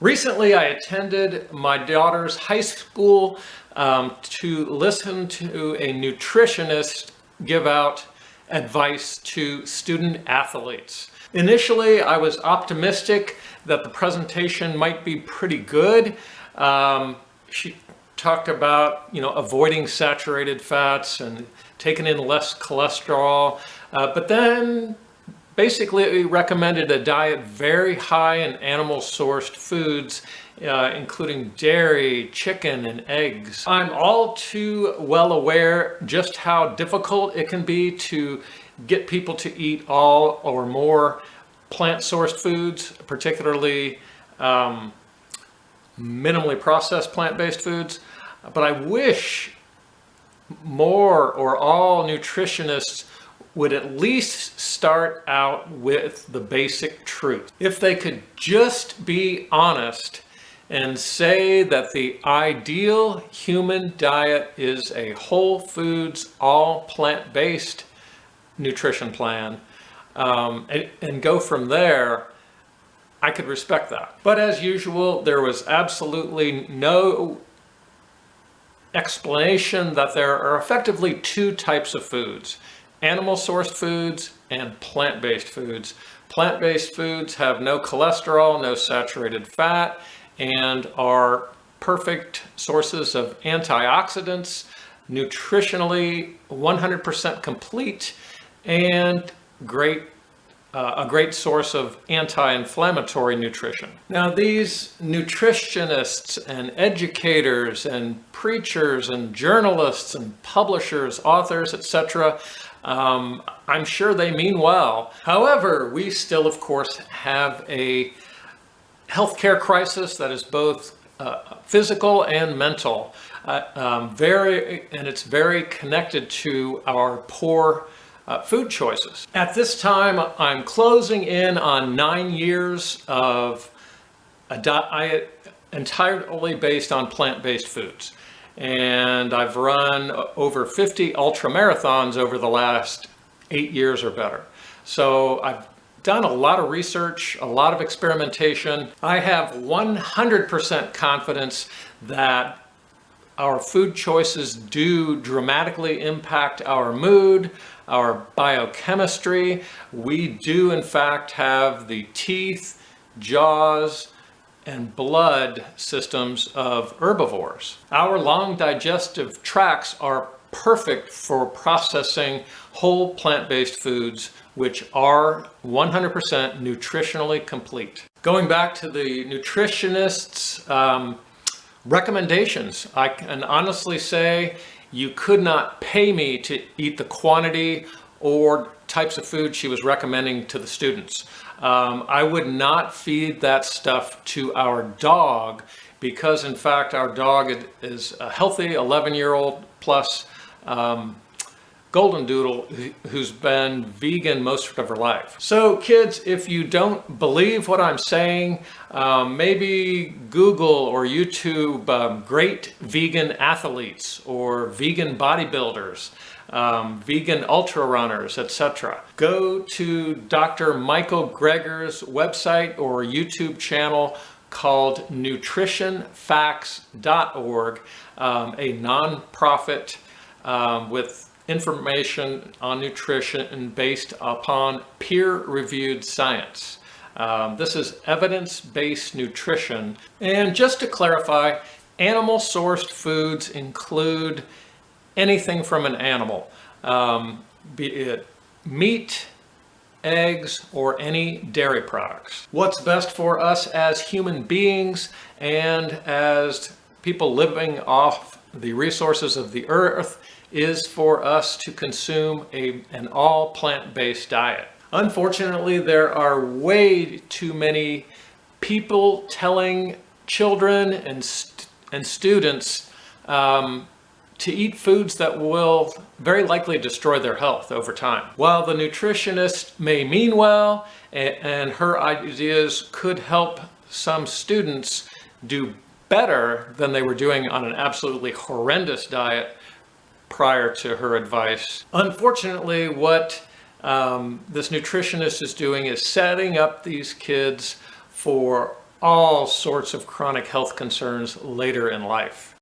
Recently, I attended my daughter's high school to listen to a nutritionist give out advice to student athletes. Initially, I was optimistic that the presentation might be pretty good. She talked about, avoiding saturated fats and taking in less cholesterol, but then basically it recommended a diet very high in animal-sourced foods, including dairy, chicken, and eggs. I'm all too well aware just how difficult it can be to get people to eat all or more plant-sourced foods, particularly minimally processed plant-based foods. But I wish more or all nutritionists would at least start out with the basic truth. If they could just be honest and say that the ideal human diet is a whole foods, all plant-based nutrition plan, and go from there, I could respect that. But as usual, there was absolutely no explanation that there are effectively two types of foods: animal-sourced foods and plant-based foods. Plant-based foods have no cholesterol, no saturated fat, and are perfect sources of antioxidants, nutritionally 100% complete, and a great source of anti-inflammatory nutrition. Now, these nutritionists and educators and preachers and journalists and publishers, authors, etc., I'm sure they mean well. However, we still, of course, have a healthcare crisis that is both physical and mental, and it's very connected to our poor food choices. At this time, I'm closing in on 9 years of a diet entirely based on plant-based foods. And I've run over 50 ultra marathons over the last 8 years or better. So I've done a lot of research, a lot of experimentation. I have 100% confidence that our food choices do dramatically impact our mood, our biochemistry. We do, in fact, have the teeth, jaws, and blood systems of herbivores. Our long digestive tracts are perfect for processing whole plant-based foods, which are 100% nutritionally complete. Going back to the nutritionists' recommendations, I can honestly say you could not pay me to eat the quantity or types of food she was recommending to the students. I would not feed that stuff to our dog because, in fact, our dog is a healthy 11-year-old plus golden doodle who's been vegan most of her life. So kids, if you don't believe what I'm saying, maybe Google or YouTube great vegan athletes or vegan bodybuilders, vegan ultra runners, etc. Go to Dr. Michael Greger's website or YouTube channel called nutritionfacts.org, a nonprofit with information on nutrition based upon peer-reviewed science. This is evidence-based nutrition. And just to clarify, animal-sourced foods include anything from an animal, be it meat, eggs, or any dairy products. What's best for us as human beings and as people living off the resources of the earth is for us to consume an all plant-based diet. Unfortunately, there are way too many people telling children and students to eat foods that will very likely destroy their health over time. While the nutritionist may mean well and her ideas could help some students do better than they were doing on an absolutely horrendous diet prior to her advice, unfortunately, what this nutritionist is doing is setting up these kids for all sorts of chronic health concerns later in life.